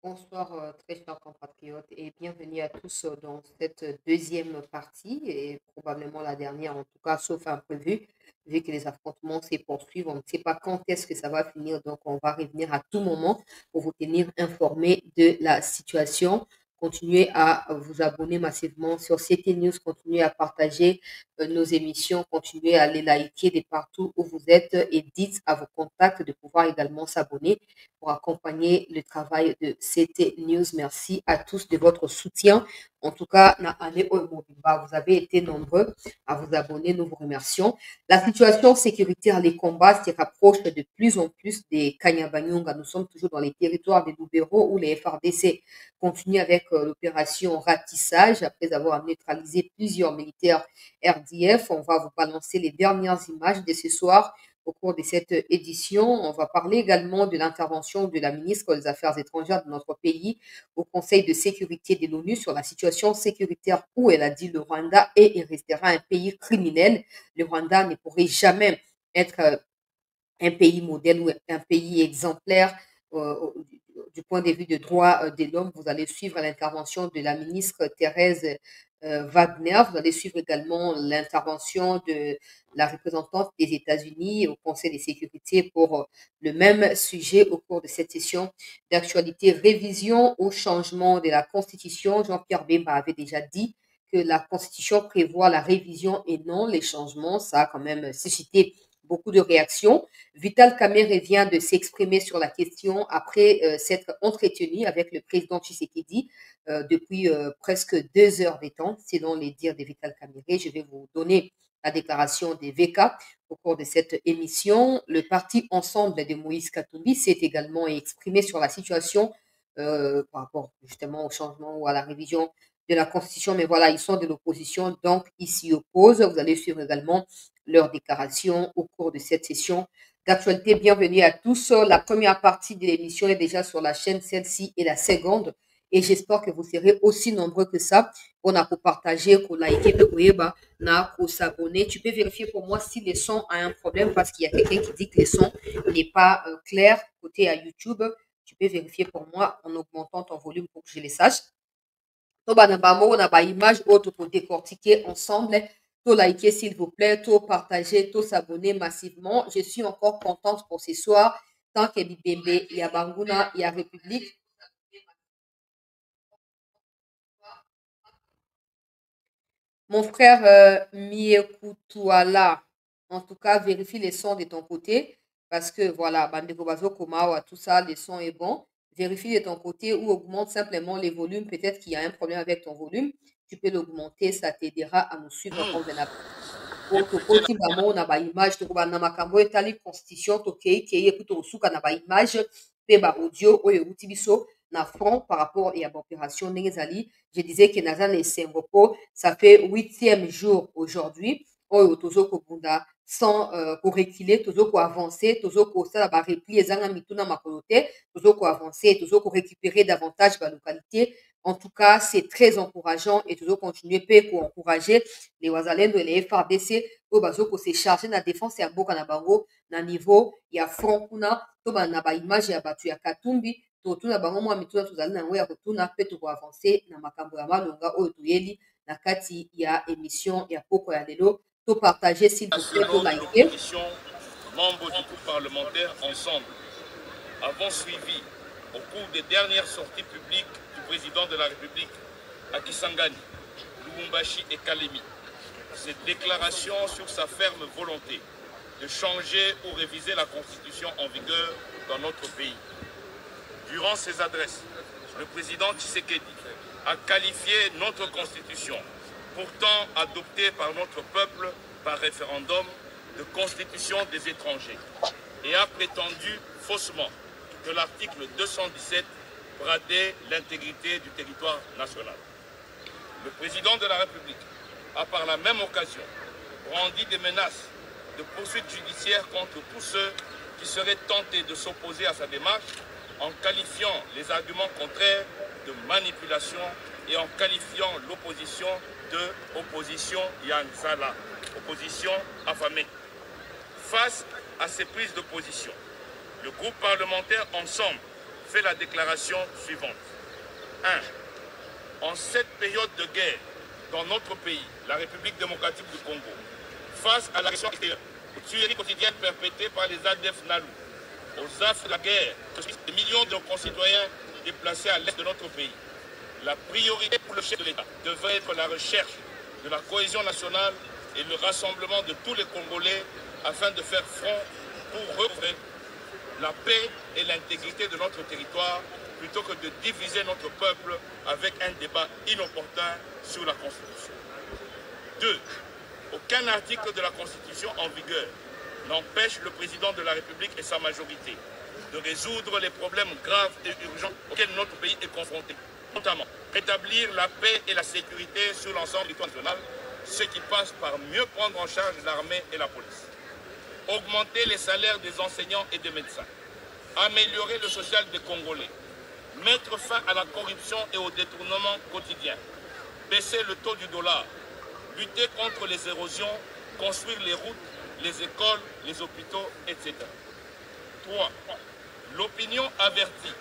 Bonsoir, très chers compatriotes, et bienvenue à tous dans cette deuxième partie, et probablement la dernière en tout cas, sauf imprévu, vu que les affrontements se poursuivent. On ne sait pas quand est-ce que ça va finir, donc on va revenir à tout moment pour vous tenir informés de la situation. Continuez à vous abonner massivement sur CT News, continuez à partager nos émissions, continuez à les liker de partout où vous êtes et dites à vos contacts de pouvoir également s'abonner pour accompagner le travail de CT News. Merci à tous de votre soutien. En tout cas, vous avez été nombreux à vous abonner. Nous vous remercions. La situation sécuritaire, les combats se rapprochent de plus en plus des Kanyabanyonga. Nous sommes toujours dans les territoires des Lubero où les FRDC continuent avec l'opération ratissage après avoir neutralisé plusieurs militaires RDF. On va vous balancer les dernières images de ce soir au cours de cette édition. On va parler également de l'intervention de la ministre des Affaires étrangères de notre pays au Conseil de sécurité de l'ONU sur la situation sécuritaire où elle a dit le Rwanda et restera un pays criminel. Le Rwanda ne pourrait jamais être un pays modèle ou un pays exemplaire du point de vue des droits de l'homme. Vous allez suivre l'intervention de la ministre Thérèse Wagner. Vous allez suivre également l'intervention de la représentante des États-Unis au Conseil de sécurité pour le même sujet au cours de cette session d'actualité. Révision au changement de la Constitution. Jean-Pierre Bemba avait déjà dit que la Constitution prévoit la révision et non les changements. Ça a quand même suscité beaucoup de réactions. Vital Kamerhe vient de s'exprimer sur la question après s'être entretenu avec le président Tshisekedi depuis presque 2 heures de temps, selon les dires de Vital Kamerhe. Je vais vous donner la déclaration des VK au cours de cette émission. Le parti Ensemble de Moïse Katumbi s'est également exprimé sur la situation par rapport justement au changement ou à la révision de la Constitution. Mais voilà, ils sont de l'opposition, donc ils s'y opposent. Vous allez suivre également leurs déclarations au cours de cette session d'actualité. Bienvenue à tous. La première partie de l'émission est déjà sur la chaîne, celle-ci est la seconde. Et j'espère que vous serez aussi nombreux que ça. On a pour partager, pour liker, pour s'abonner. Tu peux vérifier pour moi si le son a un problème parce qu'il y a quelqu'un qui dit que le son n'est pas clair côté à YouTube. Tu peux vérifier pour moi en augmentant ton volume pour que je le sache. On a image autre pour décortiquer ensemble. To liker s'il vous plaît, to partager, to s'abonner massivement. Je suis encore contente pour ce soir. Tant que Bibembe, il y a Banguna, il y a République. Mon frère Miekutouala, en tout cas, vérifie les sons de ton côté parce que voilà, Bandeko Bazo Komawa, tout ça, les sons est bon. Vérifie de ton côté ou augmente simplement les volumes. Peut-être qu'il y a un problème avec ton volume. Tu peux l'augmenter, ça t'aidera à nous suivre convenablement. Tokoti bango na baimage tokoba na makambo etali constitution tokei ekuti tokosuka na baimage mpe baaudio oyo euti biso na front par rapport ya baopération ndenge ezali. Je disais que naza na esengo mpo ça fait 8e jour aujourd'hui oyo tozokobunda sans korekile tozokoavance tozokosala barepli ezanga mituna makolo te tozokoavance tozokorécupérer davantage balocalité. En tout cas, c'est très encourageant et toujours continuer pour encourager les Wazalendo et les FRDC oyo bazokose charge na défense ya mboka na bango na niveau ya front kuna to na baimage ya bato ya Katumbi totuna bango mwa mituna tozali na yango ya kotuna mpe tokoavance na makambo ya malonga oyo toyeli na kati ya émission ya poko ya lelo to partager s'il vous plaît to liker. Membres du groupe parlementaire Ensemble avons suivi au cours des dernières sorties publiques du président de la République à Kisangani, Lubumbashi et Kalemi cette déclaration sur sa ferme volonté de changer ou réviser la constitution en vigueur dans notre pays. Durant ses adresses, le président Tshisekedi a qualifié notre constitution, pourtant adoptée par notre peuple par référendum, de constitution des étrangers et a prétendu faussement que l'article 217 bradait l'intégrité du territoire national. Le président de la République a par la même occasion brandi des menaces de poursuites judiciaires contre tous ceux qui seraient tentés de s'opposer à sa démarche en qualifiant les arguments contraires de manipulation et en qualifiant l'opposition de opposition Yanzala, opposition affamée. Face à ces prises de position, le groupe parlementaire Ensemble fait la déclaration suivante. 1. En cette période de guerre dans notre pays, la République démocratique du Congo, face à l'agression extérieure, aux tueries quotidiennes perpétrées par les ADF NALU, aux affres de la guerre, des millions de concitoyens déplacés à l'est de notre pays, la priorité pour le chef de l'État devrait être la recherche de la cohésion nationale et le rassemblement de tous les Congolais afin de faire front pour recouvrer la paix et l'intégrité de notre territoire plutôt que de diviser notre peuple avec un débat inopportun sur la Constitution. 2. Aucun article de la Constitution en vigueur n'empêche le président de la République et sa majorité de résoudre les problèmes graves et urgents auxquels notre pays est confronté, notamment rétablir la paix et la sécurité sur l'ensemble du territoire national, ce qui passe par mieux prendre en charge l'armée et la police, augmenter les salaires des enseignants et des médecins, améliorer le social des Congolais, mettre fin à la corruption et au détournement quotidien, baisser le taux du dollar, lutter contre les érosions, construire les routes, les écoles, les hôpitaux, etc. 3. L'opinion avertie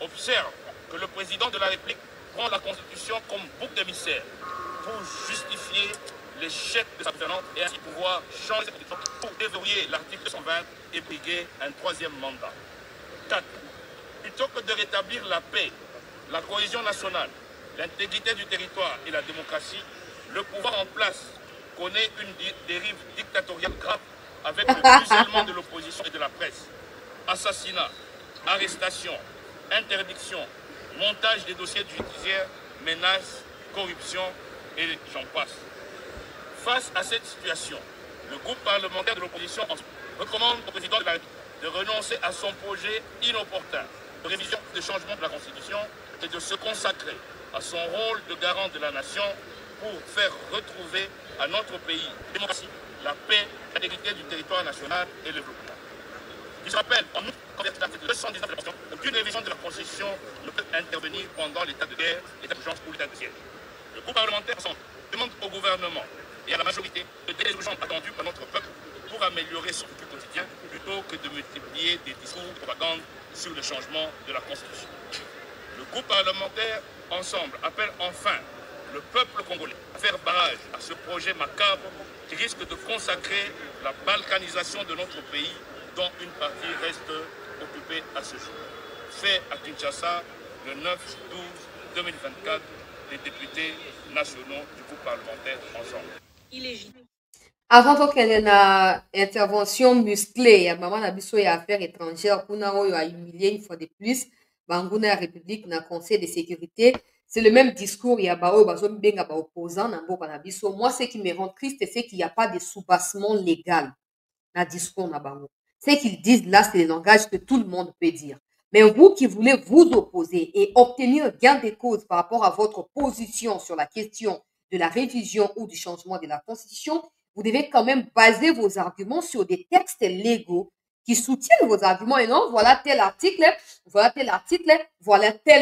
observe que le président de la République prend la Constitution comme bouc émissaire pour justifier l'échec de sa gouvernance et ainsi pouvoir changer cette Constitution pour déverrouiller l'article 120 et briguer un troisième mandat. 4. Plutôt que de rétablir la paix, la cohésion nationale, l'intégrité du territoire et la démocratie, le pouvoir en place connaît une dérive dictatoriale grave avec le musellement de l'opposition et de la presse. Assassinat, arrestation, interdiction, montage des dossiers judiciaires, menaces, corruption et j'en passe. Face à cette situation, le groupe parlementaire de l'opposition recommande au président de la République de renoncer à son projet inopportun de révision de changement de la Constitution et de se consacrer à son rôle de garant de la nation pour faire retrouver à notre pays la démocratie, la paix, l'intégrité du territoire national et le développement. Il se rappelle, en outre, qu'en vertu de l'article 219 de la Constitution, aucune révision de la Constitution ne peut intervenir pendant l'état de guerre, l'état d'urgence ou l'état de siège. Le groupe parlementaire demande au gouvernement et à la majorité de délais urgents attendus par notre peuple pour améliorer son vécu quotidien plutôt que de multiplier des discours de propagande sur le changement de la Constitution. Le groupe parlementaire Ensemble appelle enfin le peuple congolais à faire barrage à ce projet macabre qui risque de consacrer la balkanisation de notre pays dont une partie reste occupée à ce jour. Fait à Kinshasa le 9-12-2024, les députés nationaux du groupe parlementaire Ensemble. Illégitime. Avant tokende na intervention musclée ya mama na biso ya affaires étrangères kuna oyo a humilié une fois de plus banguna ya république na conseil de sécurité, c'est le même discours ya baoyo bazobenga ba opposant na mboka na biso. Moi ce qui me rend triste c'est qu'il n'y a pas de soubassement légal na discours na bango. Ce qu'ils disent là c'est le langage que tout le monde peut dire. Mais vous qui voulez vous opposer et obtenir gain de cause par rapport à votre position sur la question de la révision ou du changement de la Constitution, vous devez quand même baser vos arguments sur des textes légaux qui soutiennent vos arguments et non, voilà tel article, voilà tel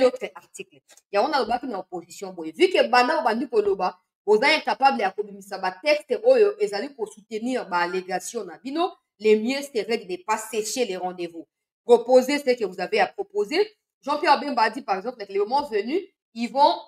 autre article. Il y a une opposition. Vu que Bana Bandi Koloba, vous êtes incapable de communiquer un texte et allez pour soutenir l'allégation Nabino, le mieux serait de ne pas sécher les rendez-vous. Proposez ce que vous avez à proposer. Jean-Pierre Bemba dit, par exemple, que le moment venu, ils vont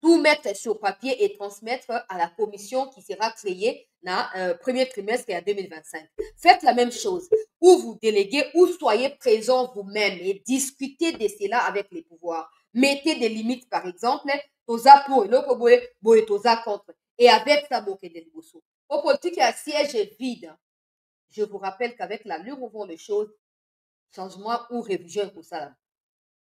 tout mettre sur papier et transmettre à la commission qui sera créée dans le premier trimestre 2025. Faites la même chose. Ou vous déléguez, ou soyez présents vous-même et discutez de cela avec les pouvoirs. Mettez des limites, par exemple, toza pour, et toza contre. Et avec ça, au politique, il y a siège vide. Je vous rappelle qu'avec la lure où vont les choses, changement ou révision pour ça,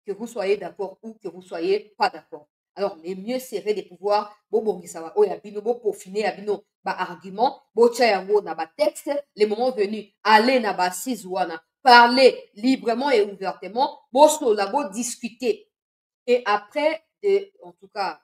que vous soyez d'accord ou que vous soyez pas d'accord. Alors, le mieux serait de pouvoir peaufiner argument, texte, les moments venus, aller na parler librement et ouvertement, discuter. Et après, en tout cas,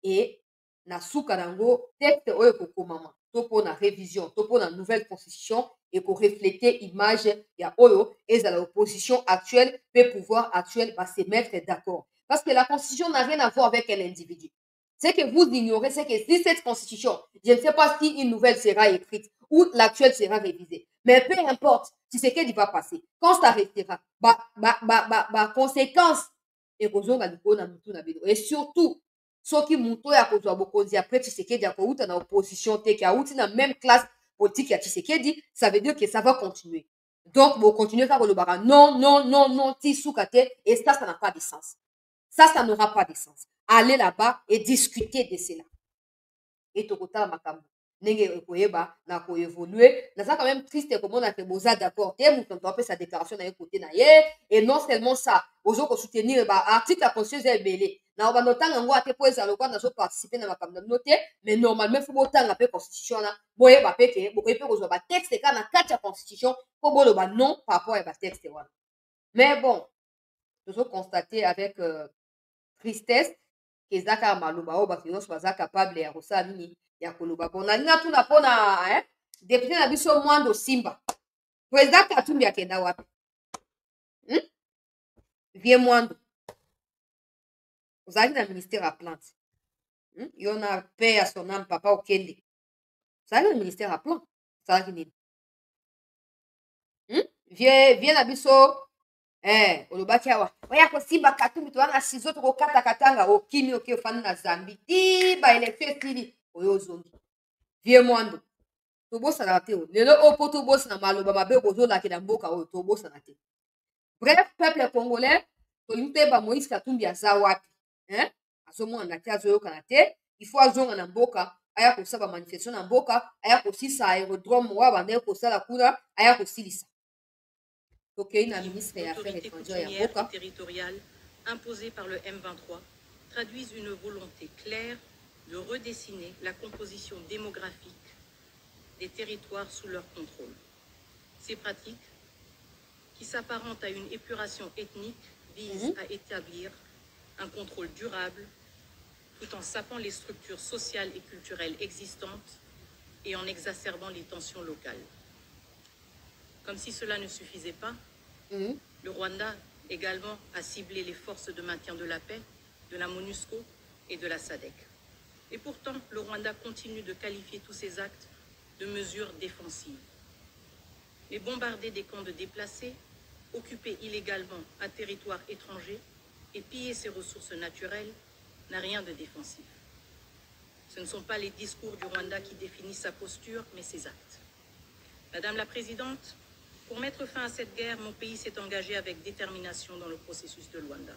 et na suka nango texte oyo kokomama to pour na révision to pour na nouvelle constitution et pour refléter image ya oyo et la opposition actuelle peut pouvoir actuel va se mettre d'accord parce que la constitution n'a rien à voir avec un individu. C'est que vous ignorez, c'est que si cette constitution, je ne sais pas si une nouvelle sera écrite ou l'actuel sera révisé. Mais peu importe, si c'est qu'il va passer. Quand ça restera, conséquence, et surtout, ceux qui montent à cause de après Tshisekedi, à cause de l'opposition, qui a outil dans la même classe politique à Tshisekedi, ça veut dire que ça va continuer. Donc, vous continuez à faire le barra. Non, non, non, non, Tissoukate, et ça n'a pas de sens. Ça n'aura pas de sens. Allez là-bas et discuter de cela. Et tout le makambo. Nenge koyeba na ko évoluer. Na ça quand même triste comme on a fait boza d'accord. Té mouton to sa déclaration na côté na ye et non seulement ça, ozo ko soutenir ba article la conscience est belé. Na ba notanga ngo ate po ezalo kwa na so participer na makambo noté, mais normalement faut botanga pe constitution na boye ba peke, boye pe ko ba texte ka na kati ya constitution ko bolo ba non par rapport à ba texte wana. Mais bon, nous avons constaté avec tristesse que ezaka maloba o bato nyonso baza capable ya kosala nini ya koloba bon nalinga tuna mpona député na biso Mwando Simba président Katumbi akenda wapi vie Mwando ozalaki na ministère ya plante yo na paix ya son âme papa okende ozalaki na ministère ya plan osalaki nini vie na biso olobaki awa oya kosimba Katumbi towana sizo tokokata katanga okimi oke ofandi na Zambi ti baélection esili oyo ozongi vie Mwando tobosana te lelo oyo mpo tobosana maloba mabe kozolaki na mboka oyo tobosana te bref peuple congolais tolingi toyeba Moïse Katumbi aza wapi azomonana te azoyokana te il faut azonga na mboka aya kosala bamanifestation na mboka aya kosisa aérodrome oyo abandaki kosala kuna aya kosilisa territoriales imposées par le M23 traduisent une volonté claire de redessiner la composition démographique des territoires sous leur contrôle. Ces pratiques, qui s'apparentent à une épuration ethnique, visent à établir un contrôle durable tout en sapant les structures sociales et culturelles existantes et en exacerbant les tensions locales. Comme si cela ne suffisait pas, le Rwanda également a ciblé les forces de maintien de la paix, de la MONUSCO et de la SADC. Et pourtant, le Rwanda continue de qualifier tous ces actes de mesures défensives. Mais bombarder des camps de déplacés, occuper illégalement un territoire étranger et piller ses ressources naturelles n'a rien de défensif. Ce ne sont pas les discours du Rwanda qui définissent sa posture, mais ses actes. Madame la Présidente, pour mettre fin à cette guerre, mon pays s'est engagé avec détermination dans le processus de Luanda,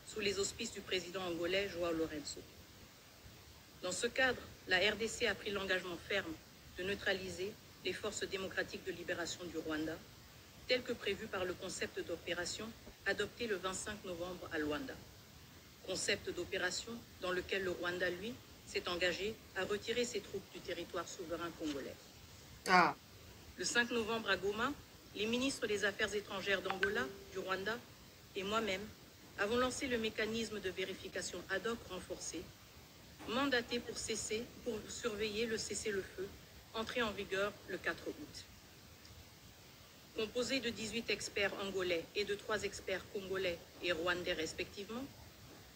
sous les auspices du président angolais João Lourenço. Dans ce cadre, la RDC a pris l'engagement ferme de neutraliser les forces démocratiques de libération du Rwanda, tel que prévu par le concept d'opération adopté le 25 novembre à Luanda. Concept d'opération dans lequel le Rwanda, lui, s'est engagé à retirer ses troupes du territoire souverain congolais. Le 5 novembre à Goma, les ministres des Affaires étrangères d'Angola, du Rwanda et moi-même avons lancé le mécanisme de vérification ad hoc renforcé, mandaté pour surveiller le cessez-le-feu, entré en vigueur le 4 août. Composé de 18 experts angolais et de 3 experts congolais et rwandais respectivement,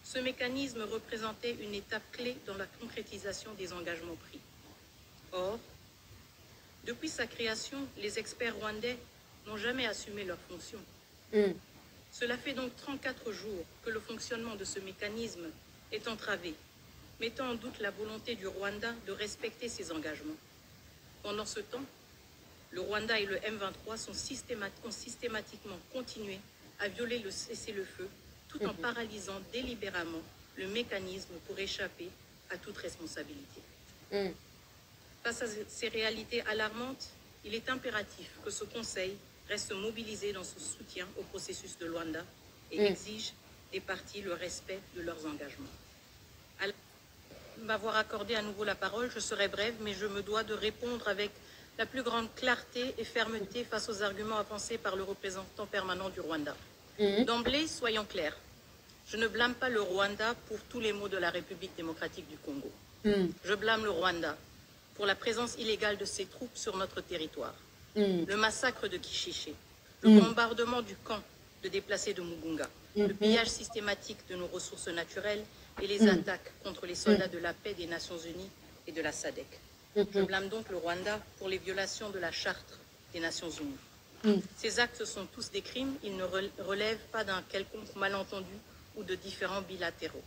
ce mécanisme représentait une étape clé dans la concrétisation des engagements pris. Or, depuis sa création, les experts rwandais n'ont jamais assumé leurs fonctions. Cela fait donc 34 jours que le fonctionnement de ce mécanisme est entravé, mettant en doute la volonté du Rwanda de respecter ses engagements. Pendant ce temps, le Rwanda et le M23 ont systématiquement continué à violer le cessez-le-feu tout en paralysant délibérément le mécanisme pour échapper à toute responsabilité. Face à ces réalités alarmantes, il est impératif que ce Conseil reste mobilisé dans son soutien au processus de Luanda et exige des parties le respect de leurs engagements. Alors, m'avoir accordé à nouveau la parole, je serai brève, mais je me dois de répondre avec la plus grande clarté et fermeté face aux arguments avancés par le représentant permanent du Rwanda. D'emblée, soyons clairs, je ne blâme pas le Rwanda pour tous les maux de la République démocratique du Congo. Je blâme le Rwanda pour la présence illégale de ses troupes sur notre territoire, le massacre de Kishiché, le bombardement du camp de déplacés de Mugunga, le pillage systématique de nos ressources naturelles et les attaques contre les soldats de la paix des Nations Unies et de la SADC. Je blâme donc le Rwanda pour les violations de la Charte des Nations Unies. Ces actes sont tous des crimes, ils ne relèvent pas d'un quelconque malentendu ou de différends bilatéraux.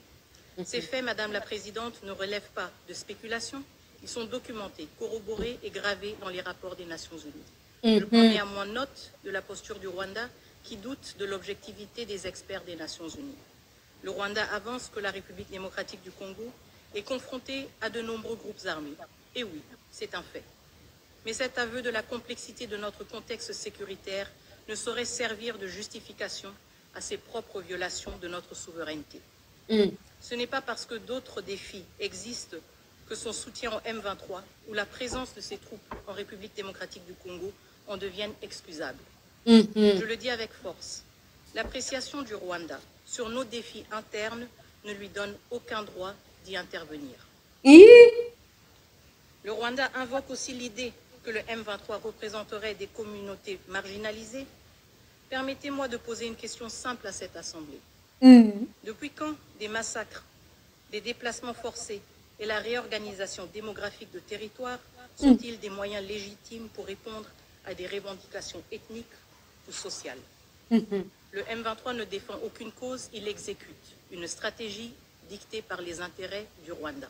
Ces faits, Madame la Présidente, ne relèvent pas de spéculation, ils sont documentés, corroborés et gravés dans les rapports des Nations Unies. Je prends néanmoins note de la posture du Rwanda qui doute de l'objectivité des experts des Nations Unies. Le Rwanda avance que la République démocratique du Congo est confrontée à de nombreux groupes armés. Et oui, c'est un fait. Mais cet aveu de la complexité de notre contexte sécuritaire ne saurait servir de justification à ses propres violations de notre souveraineté. Ce n'est pas parce que d'autres défis existent que son soutien au M23 ou la présence de ses troupes en République démocratique du Congo en deviennent excusables. Je le dis avec force, l'appréciation du Rwanda sur nos défis internes ne lui donne aucun droit d'y intervenir. Le Rwanda invoque aussi l'idée que le M23 représenterait des communautés marginalisées. Permettez-moi de poser une question simple à cette Assemblée. Depuis quand des massacres, des déplacements forcés et la réorganisation démographique de territoires sont-ils des moyens légitimes pour répondre à des revendications ethniques ou sociales? Le M23 ne défend aucune cause, il exécute une stratégie dictée par les intérêts du Rwanda.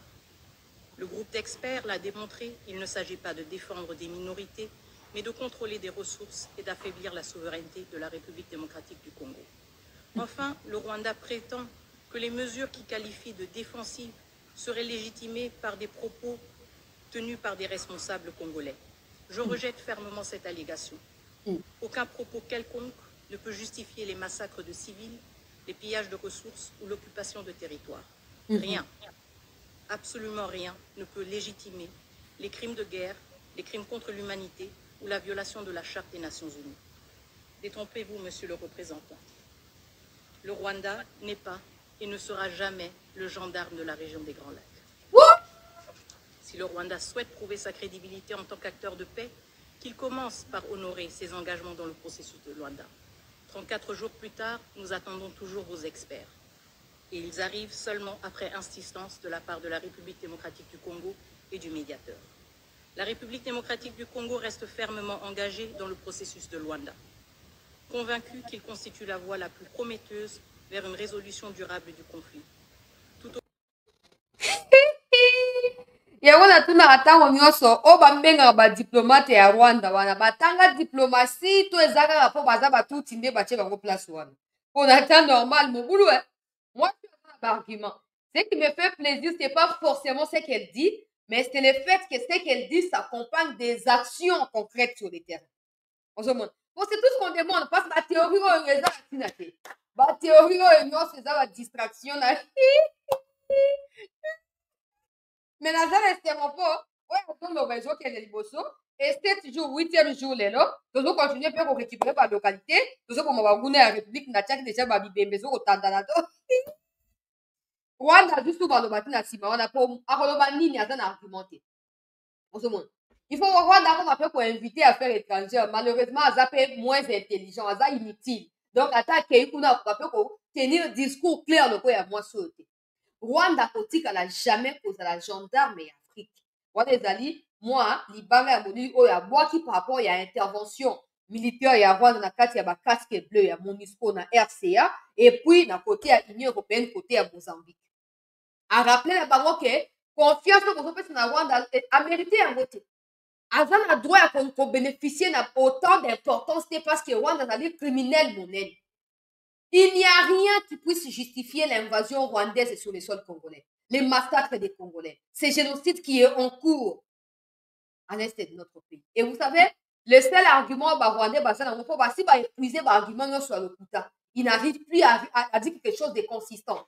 Le groupe d'experts l'a démontré, il ne s'agit pas de défendre des minorités, mais de contrôler des ressources et d'affaiblir la souveraineté de la République démocratique du Congo. Enfin, le Rwanda prétend que les mesures qu'il qualifie de défensives seraient légitimées par des propos tenus par des responsables congolais. Je rejette fermement cette allégation. Aucun propos quelconque ne peut justifier les massacres de civils, les pillages de ressources ou l'occupation de territoires. Rien, absolument rien, ne peut légitimer les crimes de guerre, les crimes contre l'humanité ou la violation de la Charte des Nations Unies. Détrompez-vous, monsieur le représentant. Le Rwanda n'est pas et ne sera jamais le gendarme de la région des Grands Lacs. Si le Rwanda souhaite prouver sa crédibilité en tant qu'acteur de paix, qu'il commence par honorer ses engagements dans le processus de Luanda. 34 jours plus tard, nous attendons toujours vos experts. Et ils arrivent seulement après insistance de la part de la République démocratique du Congo et du médiateur. La République démocratique du Congo reste fermement engagée dans le processus de Luanda, convaincue qu'il constitue la voie la plus prometteuse vers une résolution durable du conflit. yango natuna ntango nyonso oyo bambengaka badiplomate ya Rwanda wana batanga diplomasi to eza kaka mpo baza batuti nde batie bango place wana mpo na temps normal mobulu moi je suis à l'argument. Ce qui me fait plaisir c'est pas forcément ce qu'elle dit mais c'est le fait que ce qu'elle dit s'accompagne des actions concrètes sur le terrain. Bon, c'est tout ce qu'on demande parce que la théorie oyo eza batina te bathéorie oyo nyonso eza badistraction na mais naza na esengo mpo oyo azoloba ezokende liboso et 7 jours 8e jour lelo tozokontinue mpe korécupere balokalité tozoboma banguna ya république natiaki deja babibembe ezokotandana to Rwanda juste baloba te na nsima wana mpo akoloba nini aza na argument te ozomona il faut Rwanda akoma mpe koinvite affaire étrangère malheureusement aza mpe moins intelligent aza inutile donc ata akei kuna akoka mpe kotenir discours clair lokola ya mwasi oyo te Rwanda kotikala jamais kozala gendarme ya Afrique. Wana ezali mwa libanga ya molili oyo abwaki par rapport ya intervention militaire ya Rwanda na kati ya casque bleu ya MONUSCO na RCA et puis na côté ya Union européenne côté ya Mozambique. A rappeler na bango ke confiance oyo kozopesa na Rwanda amérité yango te. Aza na droit ya kobénéficier na autant d'importance te parce que Rwanda ezali criminel monene. Il n'y a rien qui puisse justifier l'invasion rwandaise sur le sol congolais, les massacres des Congolais, ce génocide qui est en cours à l'est de notre pays. Et vous savez, le seul argument rwandais, si va épuiser l'argument sur le Kuta, il n'arrive plus à dire quelque chose de consistant.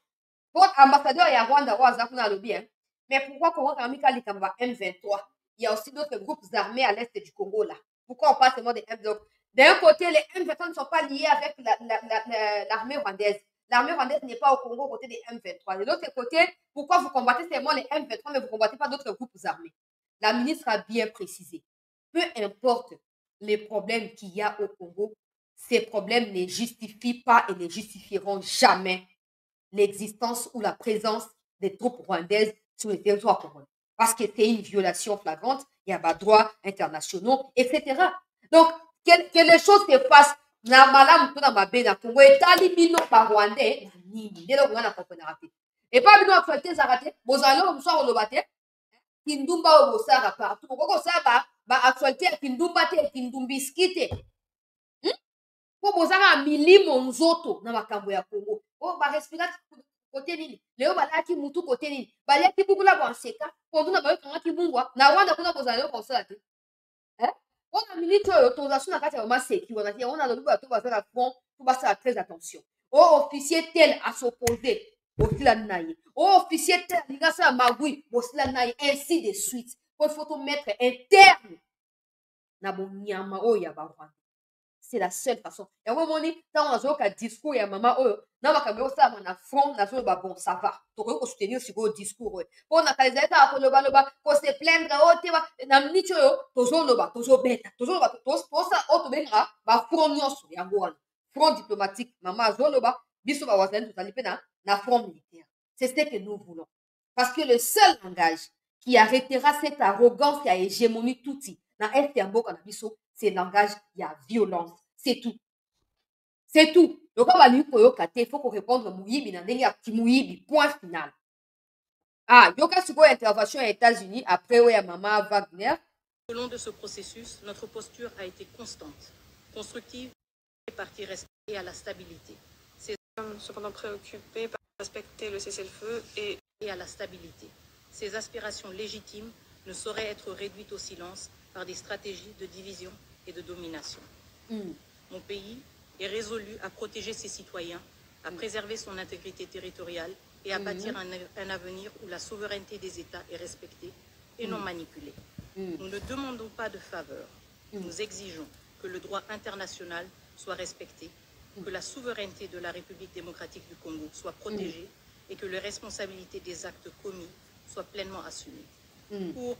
Pour ambassadeur, il y a Rwanda, mais pourquoi Congo M23? Il y a aussi d'autres groupes armés à l'est du Congo là. Pourquoi on parle seulement des M23? D'un côté, les M23 ne sont pas liés avec l'armée rwandaise. L'armée rwandaise n'est pas au Congo aux côtés des M23. De l'autre côté, pourquoi vous combattez seulement les M23 mais vous ne combattez pas d'autres groupes armés? La ministre a bien précisé. Peu importe les problèmes qu'il y a au Congo, ces problèmes ne justifient pas et ne justifieront jamais l'existence ou la présence des troupes rwandaises sur le territoire congolais. parce que c'est une violation flagrante, il y a des droits internationaux, etc. Donc, que les choses se passent na malamu to na mabe na Congo etali bino ba Rwandais na nini nde eloko nga na komprenaka te epa bino actualité ezalaka te bozala loko mosu akoloba te kindumba oyo bosalaka partout bokoki kosala baactualité ya kindumba te kindumbiski te mpo bozalaka milimo nzoto na makambo ya Congo oyo barespirate kote nini lelo balaki mutu kote nini baliaki bukula banseka ponduna bayokangaki bungwa na Rwanda kuna bozala loko kosala te wana minute oyo toza so na kati ya mama seki wana te wana lobi bato bazala front po basala très attention o officier tel asopose bosilani na ye o officier tel alingi asala magui bosilani na ye ainsi de suite po il faut tomettre un terme na bonyama oyo ya barwanda c'est la seule façon yango omoni ntango nazoyoka discours ya mama oyo na makambo osalama na front nazoloba bon ça va tokoki kosoutenir sikoyo discours oyo mpo na kala ezali kaka kolobaloba kose plaindre oyo te na miniti oyo tozoloba tozobeta tozoloba tosala oyo tobengaka bafront nyonso yango wana front diplomatique mama azoloba biso bawazali tozali mpe na front militaire c'est ce que nous voulons parce que le seul langage qui arrêtera cette arrogance ya hégémonie touti na este ya mboka na biso c'est langage ya violence c'est tout c'est tout lokola balingi koyoka te il faut korépondre moyibi na ndenge ya kimoyibi point final yoka sikoyo intervention ya États-Unis après oyo ya mama Wagner. Au long de ce processus, notre posture a été constante, constructive et partie restée à la stabilité. Ces hommes cependant préoccupés par respecter le cessez-le-feu et à la stabilité. Ces aspirations légitimes ne sauraient être réduites au silence par des stratégies de division et de domination. Mon pays est résolu à protéger ses citoyens, à préserver son intégrité territoriale et à bâtir un avenir où la souveraineté des États est respectée et non manipulée. Nous ne demandons pas de faveur. Nous exigeons que le droit international soit respecté, que la souveraineté de la République démocratique du Congo soit protégée et que les responsabilités des actes commis soient pleinement assumées. Pour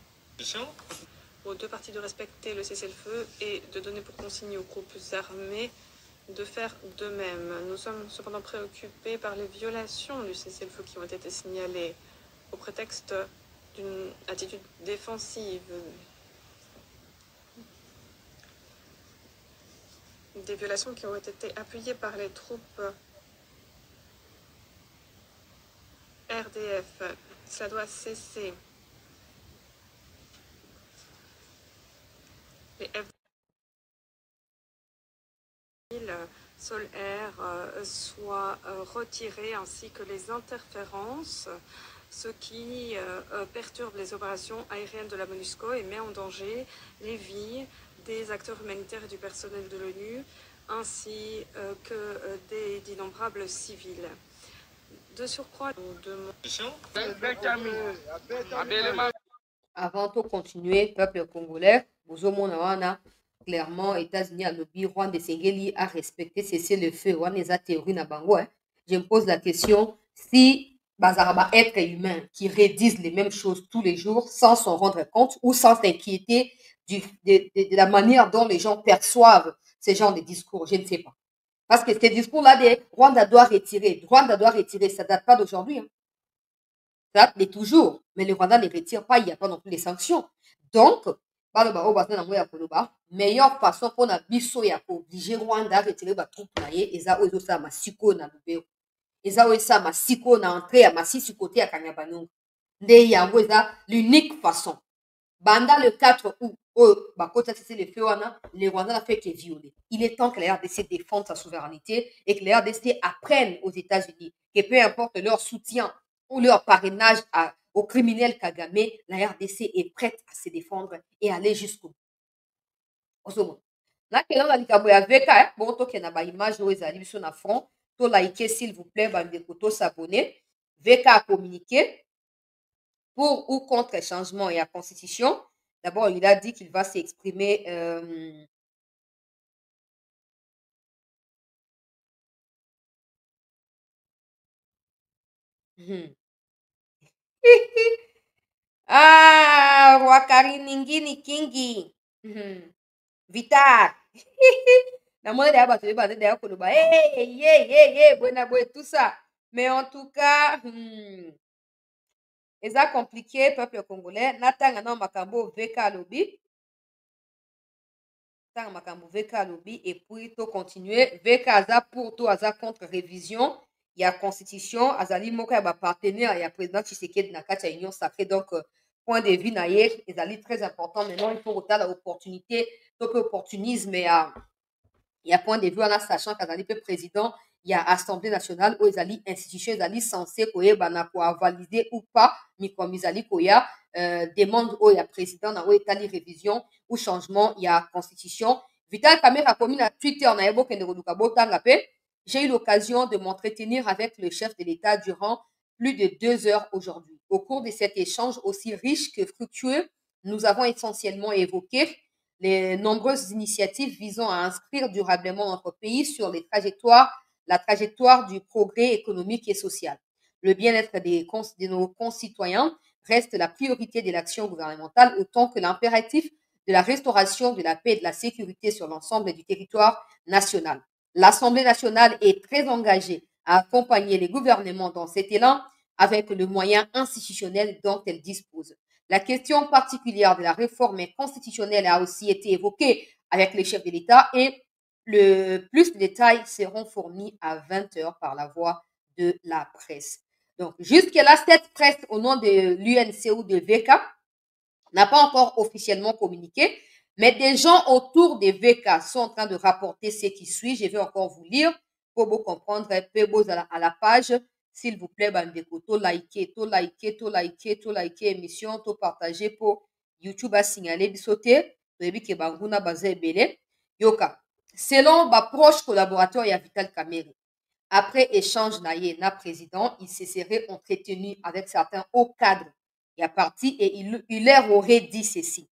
aux deux parties de respecter le cessez-le-feu et de donner pour consigne aux groupes armés de faire de même. Nous sommes cependant préoccupés par les violations du cessez-le-feu qui ont été signalées au prétexte d'une attitude défensive. Des violations qui ont été appuyées par les troupes RDF. Ça doit cesser. Les sol-air soient retirés ainsi que les interférences, ce qui perturbe les opérations aériennes de la MONUSCO et met en danger les vies des acteurs humanitaires et du personnel de l'ONU, ainsi que d'innombrables civils. De surcroît, Avant de continuer, peuple congolais, vous avez clairement, États-Unis, lobby, Rwanda, Sengeli a respecté cessez-le-feu. On les a théorie na bango. Je me pose la question si bazaraba être humain qui redisent les mêmes choses tous les jours sans s'en rendre compte ou sans s'inquiéter de la manière dont les gens perçoivent ce genre de discours, je ne sais pas. Parce que ces discours-là, Rwanda doit retirer, ça date pas d'aujourd'hui. Hein. Ça date de toujours. Mais le Rwanda ne retire pas, il n'y a pas non plus les sanctions. Donc, meilleure façon pour na biso ya obliger Rwanda retirer ba troupe na ye eza oyo ça masiko na lubero eza oyo ça masiko na entrée ya masisi côté ya Kanyabayonga nde yango eza l'unique façon banda le 4 août bakota c'est le feu wana le Rwanda n'a fait que violer. Il est temps que la RDC défende sa souveraineté et que la RDC apprenne aux États-Unis que peu importe leur soutien ou leur parrainage aux criminels Kagame, la RDC est prête à se défendre et aller jusqu'au bout. Nakela na likambo ya VK, bon toke na ba image oyo ezali biso na front, to like s'il vous plaît, bandeko to s'abonner. VK a communiqué pour ou contre changement et la constitution. D'abord, il a dit qu'il va s'exprimer Wakari Ningini Kingi. Vitar. Tout ça. Mais en tout cas, eza compliqué peuple congolais natanga na makambo VK lobby tanga makambo VK lobby et puis to continuer VK aza pour to aza contre révision ya constitution azali moko ya ba partenaire ya président Tshisekedi na kati ya union sacrée donc point de vue na ye ezali très important maintenant il faut kotala opportunité to pe opportunisme ya point de vue wana sachant qu'azali pe président ya assemblée nationale oyo ezali institution ezali censé koyebana koavaliser ou pas mikomi ezali koya demande oyo ya président na oyo etali révision ou changement ya constitution Vital Kamerhe akomi na Twitter na ye bokende koluka botanga pe j'ai eu l'occasion de m'entretenir avec le chef de l'État durant plus de 2 heures aujourd'hui. Au cours de cet échange aussi riche que fructueux, nous avons essentiellement évoqué les nombreuses initiatives visant à inscrire durablement notre pays sur la trajectoire du progrès économique et social. Le bien-être de nos concitoyens reste la priorité de l'action gouvernementale autant que l'impératif de la restauration de la paix et de la sécurité sur l'ensemble du territoire national. L'Assemblée nationale est très engagée à accompagner les gouvernements dans cet élan avec le moyen institutionnel dont elle dispose. La question particulière de la réforme constitutionnelle a aussi été évoquée avec les chefs de l'État et plus de détails seront fournis à 20h par la voix de la presse. Donc, jusque-là, cette presse au nom de l'UNC ou de VK n'a pas encore officiellement communiqué, mais des gens autour des VK sont en train de rapporter ce qui suit. Je vais encore vous lire pour vous comprendre un peu à la page. S'il vous plaît, bandeko, to liker émission, to partager pour YouTube à signaler bisoté, ke banguna baza ebele. Yoka. Selon ma proche collaborateur ya Vital Kamerhe, après échange na président, il se serait entretenu avec certains hauts cadres et à parti et il leur aurait dit ceci.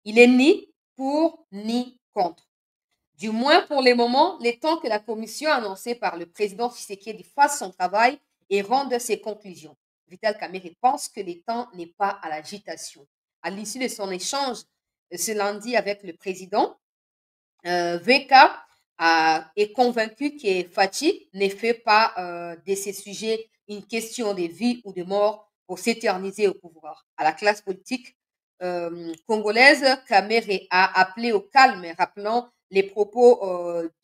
Il est ni pour ni contre. Du moins pour le moment, le temps que la commission annoncée par le président Tshisekedi fasse son travail et rende ses conclusions. Vital Kamerhe pense que le temps n'est pas à l'agitation. À l'issue de son échange ce lundi avec le président, VK est convaincu que Fachi ne fait pas de ces sujets une question de vie ou de mort pour s'éterniser au pouvoir. À la classe politique congolaise, Kamerhe a appelé au calme, rappelant les propos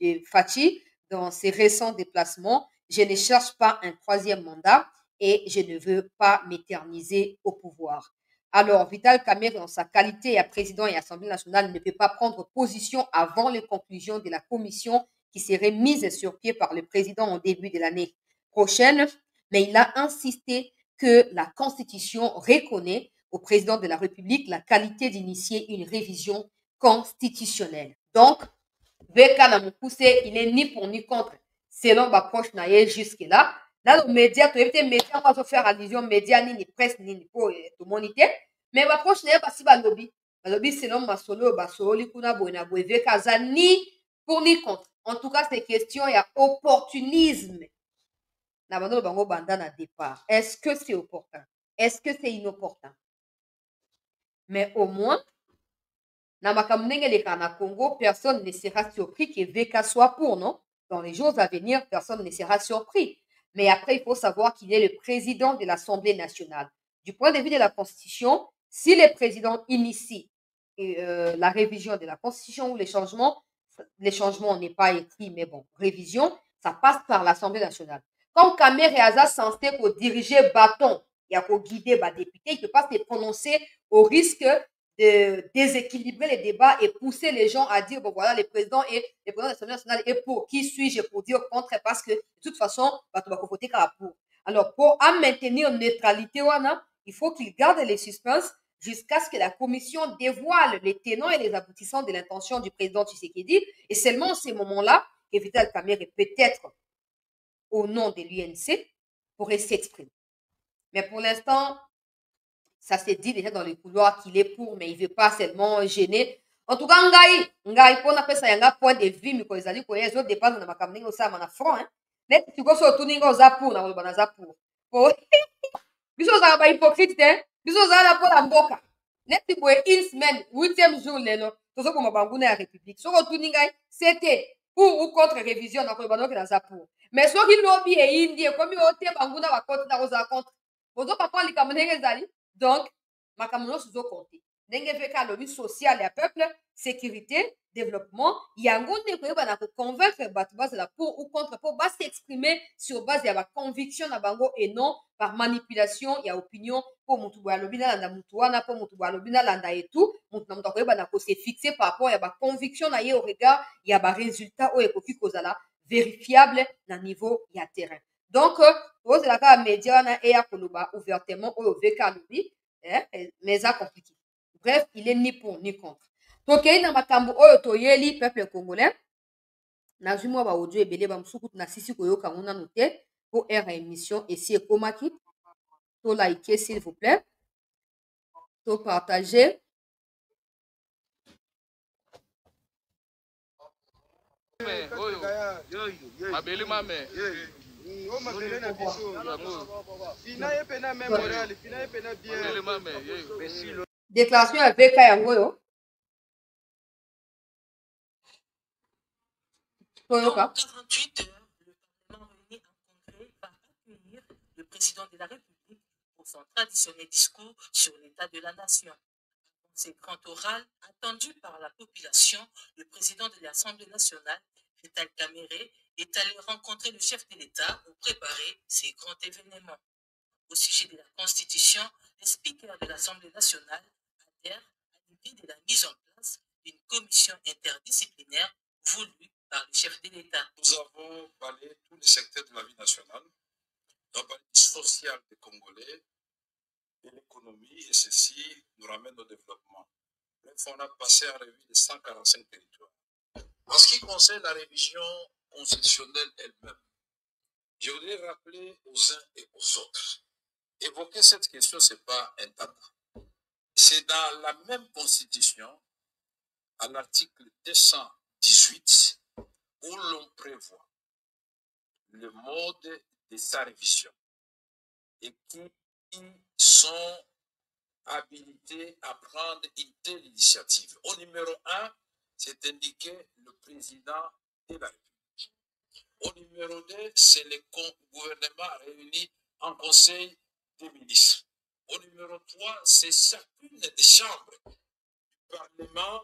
de Fachi dans ses récents déplacements. Je ne cherche pas un troisième mandat et je ne veux pas m'éterniser au pouvoir. Alors, Vital Kamerhe, en sa qualité à président et Assemblée nationale, ne peut pas prendre position avant les conclusions de la commission qui serait mise sur pied par le président au début de l'année prochaine, mais il a insisté que la Constitution reconnaît au président de la République la qualité d'initier une révision constitutionnelle. Donc, VK Namukuse, il n'est ni pour ni contre, selon ma proche naïe jusque-là. Dans les médias, tu les médias, on va faire allusion aux médias, ni presse, ni pour tout le monde. Mais ma proche naïe, parce que le lobby. Le lobby, selon ma solo, li kuna boina boe, VK ni pour ni contre. En tout cas, c'est question, il y a opportunisme. Nabando bango banda na départ. Est-ce que c'est opportun? Est-ce que c'est inopportun? Mais au moins, dans le Congo, personne ne sera surpris que VK soit pour, non? Dans les jours à venir, personne ne sera surpris. Mais après, il faut savoir qu'il est le président de l'Assemblée nationale. Du point de vue de la Constitution, si le président initie la révision de la Constitution ou les changements n'est pas écrit, mais bon, révision, ça passe par l'Assemblée nationale. Comme Kamerhe est censé diriger bâton, il y a guider les députés, il ne peut pas se prononcer au risque de déséquilibrer les débats et pousser les gens à dire, bon voilà, le président de l'Assemblée nationale est pour, qui suis-je pour dire contre, parce que de toute façon, tu vas voter pour. Alors, pour maintenir une neutralité, il faut qu'il garde les suspens jusqu'à ce que la commission dévoile les tenants et les aboutissants de l'intention du président Tshisekedi. Et seulement en ces moments-là, que Vital Kamerhe peut-être au nom de l'UNC pourrait s'exprimer. Mais pour l'instant, ça se dit déjà dans les couloirs qu'il est pour, mais il ne veut pas seulement gêner. En tout cas, ngai pour appeler ça yanga point de vue, mais quand ils allaient les autres dépendent de ma caméra ça na front hein. Net tu go so tuninga za pour na bana za pour. Biso za ba hypocrite hein. Biso za la pour la mboka. Net tu boy une semaine, 8e jour lelo. Tozo ko mabanguna ya république. So tuninga c'était pour ou contre révision na ko bana za pour. Mais so ki lobby et indie comme yote banguna ba contre na za contre. bozoka mwa likambo ndenge ezali. Donc makambo nyonso ezokonte ndenge veka alobi social ya peuple, sécurité, développement, yango nde koyeba koconvaincre bato bazala pour ou contre mpo s'exprimer sur base ya baconviction na bango et non par manipulation ya opinion mpo motu boye alobi nalanda motu wana mpo motu boye alobi nalanda etu motu na motu akoyeba kose fixe par rapport ya baconviction na ye au regard ya barésultat oyo ekoki kozala vérifiable na niveau ya terrain. Donc ozela kaka média wana eya koloba ouvertement oyo veka alobi mais eza compliqué. Bref, il est ni pour ni contre. Tokei na makambo oyo toyeli peuple congolais. Nazwi mwa ba audio ebele ba musuku na sisi koyoka ngo nanu te po ere ya émission esi ekomaki. To liker s'il vous plaît. To partager. Mabeli mame. Déclaration ya veka yango yo. Dans 48 heures, le Parlement réuni en congrès va accueillir le président de la République pour son traditionnel discours sur l'état de la nation. Dans ces grands orales attendus par la population, le président de l'Assemblée nationale, Vital Kamerhe, est allé rencontrer le chef de l'État pour préparer ces grands événements. Au sujet de la Constitution, les speakers de l'Assemblée nationale adhèrent à l'idée de la mise en place d'une commission interdisciplinaire voulue par le chef de l'État. Nous avons balayé tous les secteurs de la vie nationale. Nous avons parlé du social des Congolais, de l'économie, et ceci nous ramène au développement. Bref, on a passé en revue les 145 territoires. En ce qui concerne la révision constitutionnelle elle-même, je voudrais rappeler aux uns et aux autres, évoquer cette question, ce n'est pas un tabou. C'est dans la même constitution, à l'article 218, où l'on prévoit le mode de sa révision et qui sont habilités à prendre une telle initiative. Au numéro 1, c'est indiqué le président de la République. Au numéro 2, c'est le gouvernement réuni en conseil des ministres. Au numéro 3, c'est chacune des chambres du Parlement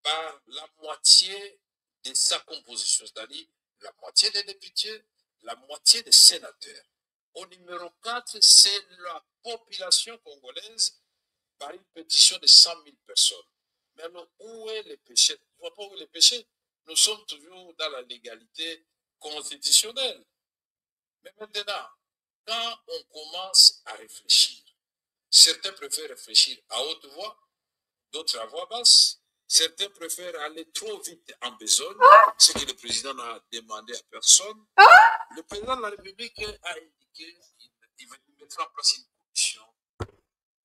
par la moitié de sa composition, c'est-à-dire la moitié des députés, la moitié des sénateurs. Au numéro 4, c'est la population congolaise par une pétition de 100 000 personnes. Mais alors, où est le péché? Je ne vois pas où est le péché. Nous sommes toujours dans la légalité constitutionnelle. Mais maintenant, quand on commence à réfléchir, certains préfèrent réfléchir à haute voix, d'autres à voix basse. Certains préfèrent aller trop vite en besogne, ce que le président n'a demandé à personne. Le président de la République a indiqué qu'il mettra en place une commission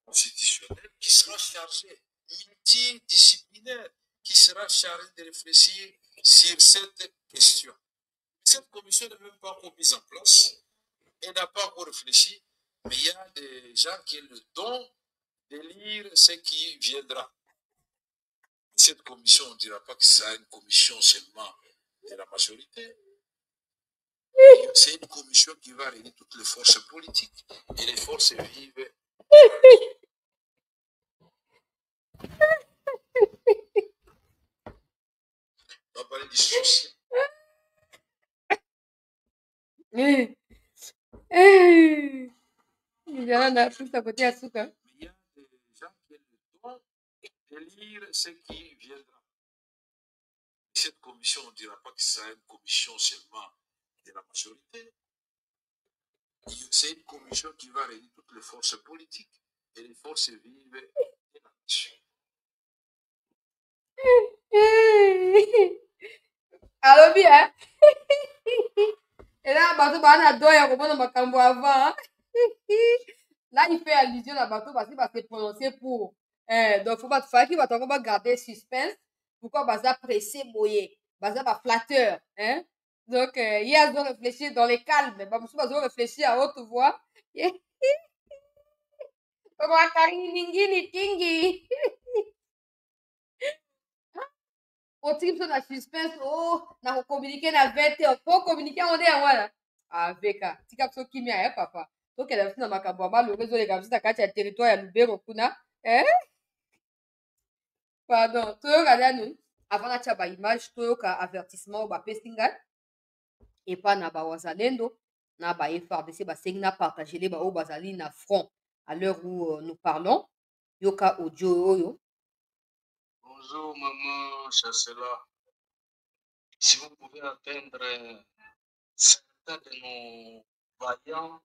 constitutionnelle qui sera chargée, multidisciplinaire, qui sera chargée de réfléchir sur cette question. Cette commission n'est même pas encore mise en place, elle n'a pas encore réfléchi, mais il y a des gens qui ont le don de lire ce qui viendra. Cette commission, on ne dira pas que c'est une commission seulement de la majorité. C'est une commission qui va réunir toutes les forces politiques et les forces vives. On va parler du souci. Il y a des gens qui ont le don de lire ce qui viendra. Cette commission, on ne dira pas que c'est une commission seulement de la majorité. C'est une commission qui va réunir toutes les forces politiques et les forces vives de la nation. Allô, bien. Et là, bateau bana doya ko bona makambo avant. Là, il fait allusion à bateau parce qu'il va se prononcer pour. Donc, faut pas faire qu'il va encore garder suspense. Pourquoi baza pressé boyer, baza ba flatteur, hein? Donc, hier, ils ont réfléchi dans les calmes. Bah, monsieur, ils ont réfléchi à haute voix. Comme un kariningini kingi. Au trip sur la suspense, oh, na communiquer na 20 heures. Pour communiquer, on est à voilà. Avec, tika so kimia, papa. Donc, elle a fait dans ma cabamba, le réseau des gamins, dans le territoire, il y a Lubero, kuna. Eh? Pardon. Toyoka, nous, avant la tchaba image, Toyoka avertissement, ba pestinga, et pas na ba wazalendo, na ba FRDC, ba segna partager les ba o bazali na front. À l'heure où nous parlons, yoka audio oyo. Bonjour, maman Chancela. Si vous pouvez atteindre certains de nos vaillants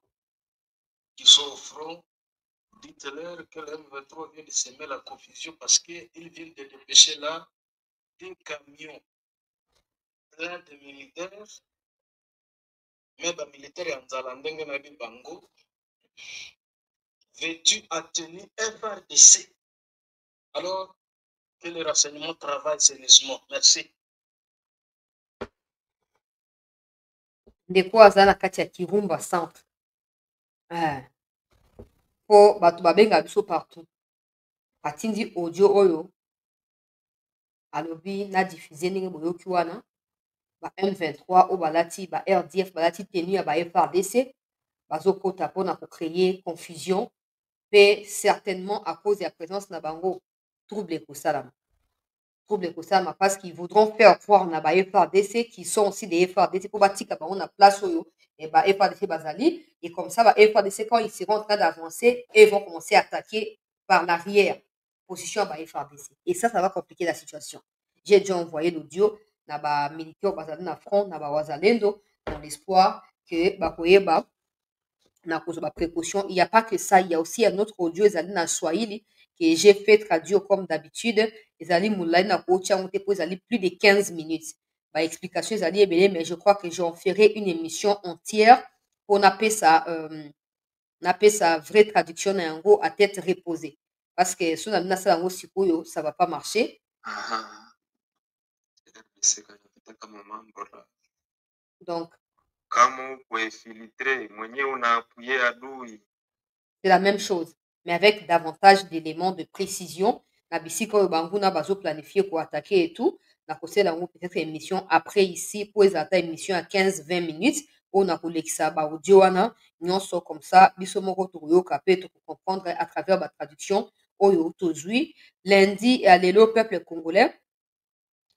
qui sont au front, dites-leur que le M23 vient de semer la confusion parce qu'ils viennent de dépêcher là des camions pleins de militaires, même des militaires en Zalandeng et Bango, vêtus à tenue FRDC. Alors que le renseignement travaille sérieusement. Merci. Ndeko aza na kati ya Kirumba centre. Po bato babenga biso partout. Atindi audio oyo alobi na diffuser ndenge boyoki wana ba M23 o balati ba RDF balati tenue ya ba FRDC bazokota mpona kocréer confusion pe certainement à cause de la présence na bango trouble ekosalama. Trouble ekosalama parce qu'ils voudront faire croire na ba FRDC qui sont aussi des FRDC pour batika bango na place oyo et ba FRDC bazali et comme ça ba FRDC quand ils seront en train d'avancer ils vont commencer à attaquer par l'arrière position ba FRDC et ça va compliquer la situation. J'ai déjà envoyé l'audio na ba militaire bazali na front na ba wazalendo dans l'espoir que ba koyeba na kozwa précaution. Il n'y a pas que ça, il y a aussi un autre audio ezali na Swahili que j'ai fait traduire comme d'habitude. Ezali moulai na kocha on te pose plus de 15 minutes. Ba explication ezali ebele mais je crois que j'en ferai une émission entière pour napper sa vraie traduction na yango à tête reposée parce que si on a ça yango sikoyo ça va pas marcher. Donc c'est la même chose, mais avec davantage d'éléments de précision. Na bisika oyo banguna bazo planifier pour attaquer et tout. Na kosela yango peut-être émission après ici pour ezata émission à 15-20 minutes. On a kolekisa ba audio wana nyonso comme ça biso moko toyoka pe to comprendre à travers ba traduction oyo tozui lundi à lelo peuple congolais.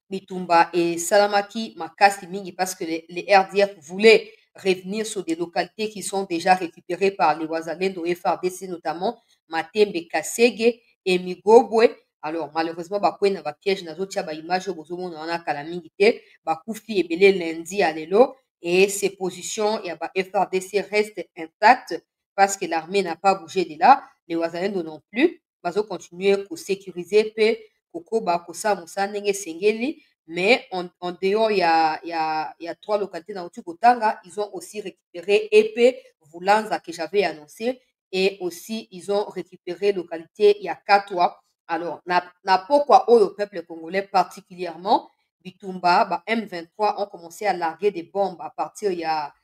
Bitumba et Salamaki makasi mingi parce que les RDF voulaient revenir sur des localités qui sont déjà récupérées par les Wazalendo et FARDC, notamment Matembe, Kasege et Migobwe. Alors, malheureusement, bakwe na ba piège na zotia ba image bozomo na wana kala mingi te, bakufi ebele lundi à lelo et ces positions et ba FARDC restent intactes parce que l'armée n'a pas bougé de là, les Wazalendo non plus, bazo continuer à sécuriser pe kokoba kosa musa ndenge sengeli. Mais en dehors, il y a 3 localités dans Otukotanga. Ils ont aussi récupéré Épée, Voulanza que j'avais annoncé. Et aussi, ils ont récupéré localité, il y a Katwa. Alors, na pourquoi au peuple congolais particulièrement, Bitumba, M23 ont commencé à larguer des bombes à partir, il y a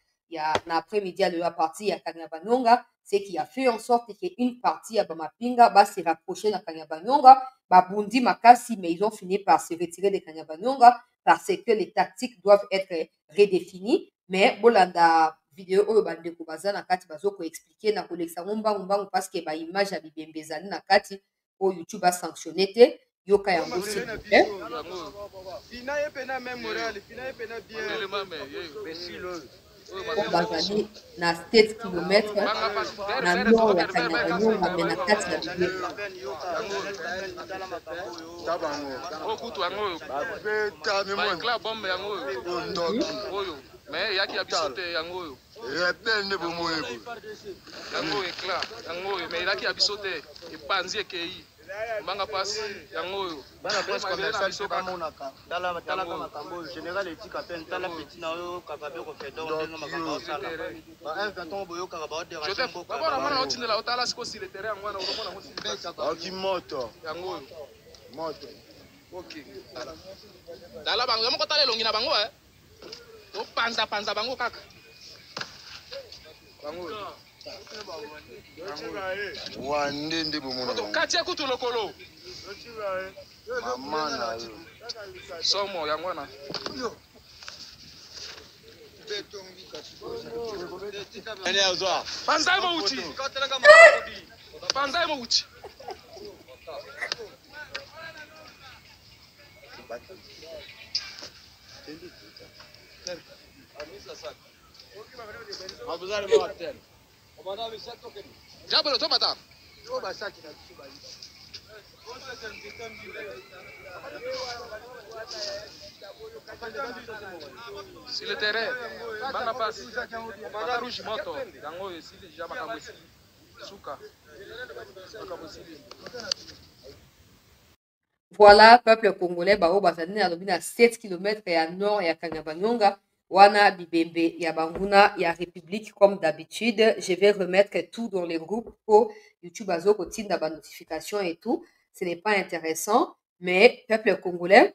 l'après-midi de la partie, il y a Kanyabanonga, ce qui a fait en sorte qu'une partie à Bamapinga va se rapprocher de Kanyabanonga. Babundi Makasi, mais ils ont fini par se retirer de Kanyabanonga parce que les tactiques doivent être redéfinies. Mais bolanda vidéo oyo bandeko baza na kati bazoko expliquer na kolekisa mbangu parce que ba image ya bibembe ezali na kati po YouTube a sanctionné te yoka yango s'il vous plaît. Bazali na 7 km na nord ya Kanyabanonga mais na kati ya Bibembe. Mais yaki abisote yango oyo. Epende bomoyebo. Yango éclat, yango oyo mais yaki abisote epanzi ekei. Mbanga pasi yango oyo. Bana presse commercial so kamonaka. Tala makambo général etika pe tala petit na oyo kababe ko fedor ndenge makambo sala. Ba 1 ton boyo ka ba de rache mboko. Ba bona mona otindela otala siko si le terrain ngwana ukomona ngo si. Aki moto. Yango oyo. Moto. OK. Tala bango moko tala elongi na bango panza bango kaka bango wande ndi bomona kati akutu lokolo mama na yo somo yango na Banzai Mouti. Banzai Mouti. Jabolo to mata. Sur le terrain, bana passe. Bana rouge moto. Yango esili déjà makambo esili. Suka. Makambo esili. Voilà, peuple congolais, bao bazali à 7 km à nord et à Kanyabanyonga, wana bibembe ya banguna ya République comme d'habitude. Je vais remettre tout dans les groupes pour YouTube azo kotinda ba notification et tout. Ce n'est pas intéressant, mais peuple congolais,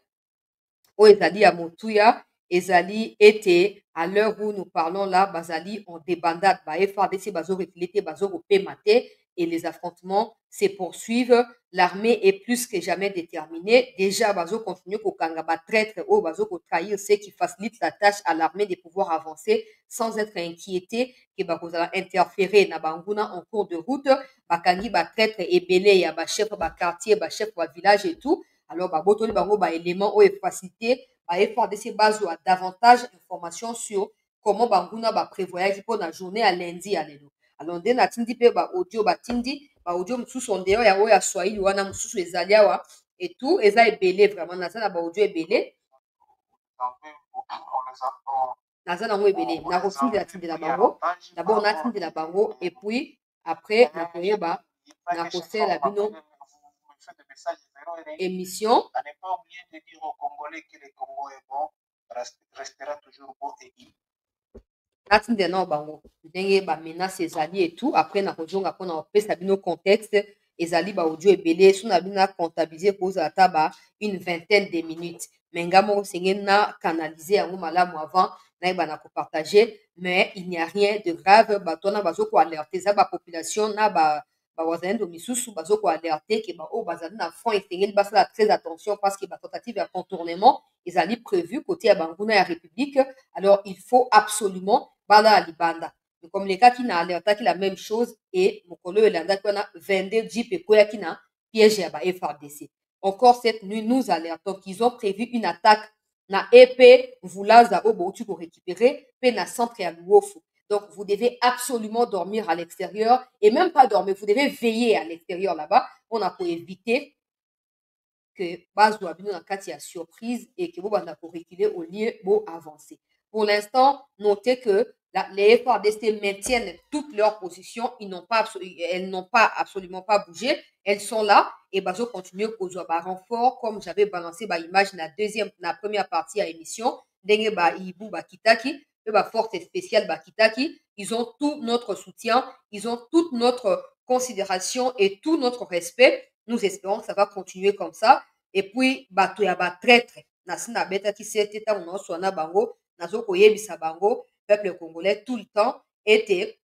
o ezali ya motuya, ezali été à l'heure où nous parlons là, bazali en débandade, ba FARDC bazo refléter, bazo kopemate. Et les affrontements se poursuivent. L'armée est plus que jamais déterminée. Déjà, bazo continue kokanga ba traître ou bazo ko trahir ceux qui facilitent la tâche à l'armée de pouvoir avancer sans être inquiété que bakozala interférer na banguna en cours de route. Bakangi ba traître ebele ya ba chef ba quartier, ba chef ba village et tout. Alors ba botoli bango ba élément ou facilité ba FARDC bazo a davantage d'informations sur comment banguna ba prévoyage pour la journée à lundi à l'élo. Alors nde natindi pe ba audio batindi ba audio mosusu ondeo ya oya Swahili wana mosusu ezali awa et tout eza ebele vraiment naza na ba audio ebele naza nango ebele nakotindela tindela bango d'abord natindela bango et puis après nakoyeba nakosela bino émission. À ne pas oublier de dire aux Congolais que le Congo est bon, restera toujours beau et libre. Natindela na bango ndenge ba menace ezali et tout après nakozonga mpona kopesa bino contexte ezali ba audio ebele so na bino comptabiliser kozala ata ba une vingtaine de minutes mais nga moko senge na canaliser yango malamu avant nayeba na kopartager mais il n'y a rien de grave bato wana bazokoalerte eza bapopulation na bawazalendo misusu bazokoalerte ke baoyo bazali na front esengeli basala très attention parce que batentative ya contournement ezali prévu côté ya banguna ya République. Alors il faut absolument bala à libanda. Comme les cas qui n'a alerté la même chose et mon collègue Elanda qui a 22 jeep et quoi qui n'a piégé à FARDC. Encore cette nuit, nous alertons qu'ils ont prévu une attaque na épée voulaza au bout pour récupérer pe na centre à Luofu. Donc vous devez absolument dormir à l'extérieur et même pas dormir, vous devez veiller à l'extérieur là-bas. On a pour éviter que base ou abino na kati ya surprise et que vous banda pour reculer au lieu pour avancer. Pour l'instant, notez que les FARDC maintiennent toutes leurs positions. Elles n'ont pas absolument pas bougé. Elles sont là et bazo continue aux renfort comme j'avais balancé ba image la première partie à l'émission. Dengue ba Ibu ba Kitaki, ba force spéciale ba Kitaki, ils ont tout notre soutien, ils ont toute notre considération et tout notre respect. Nous espérons que ça va continuer comme ça. Et puis bato ya ba traître nasina beta ki sete ta on so na bango nazo koyebisa bango peuple congolais tout le temps était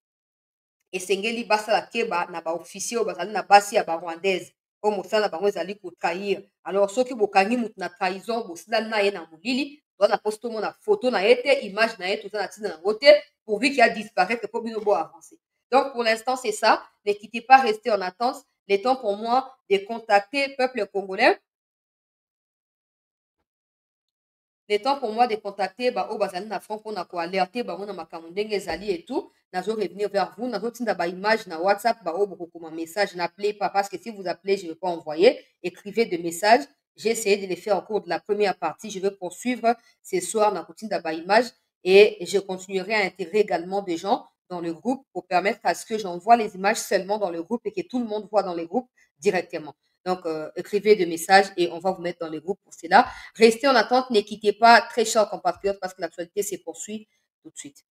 esengeli basala keba na ba officier bazali na basi ya ba rwandaise o mosala bango ezali ko trahir. Alors soki bokangi mutu na trahison bosila na ye na mulili na posto mona photo na ete image na ete na tina na côté pourvu qu'il a disparaître pour bino bo avancer. Donc pour l'instant c'est ça, ne quittez pas, restez en attente. Le temps pour moi de contacter peuple congolais. Le temps pour moi de contacter au bazali na front pour na ko alerter ba na makambo ndenge ezali et tout nazo revenir vers vous nazo tinda ba image na WhatsApp ba boko comme message n'appelez pas parce que si vous appelez je ne vais pas envoyer, écrivez des messages. J'ai essayé de les faire au cours de la première partie, je vais poursuivre ce soir na tinda ba image et je continuerai à intégrer également des gens dans le groupe pour permettre à ce que j'envoie les images seulement dans le groupe et que tout le monde voit dans les groupes directement. Donc, écrivez des messages et on va vous mettre dans les groupes pour cela. Restez en attente, ne quittez pas, très chers compatriotes, parce que l'actualité se poursuit tout de suite.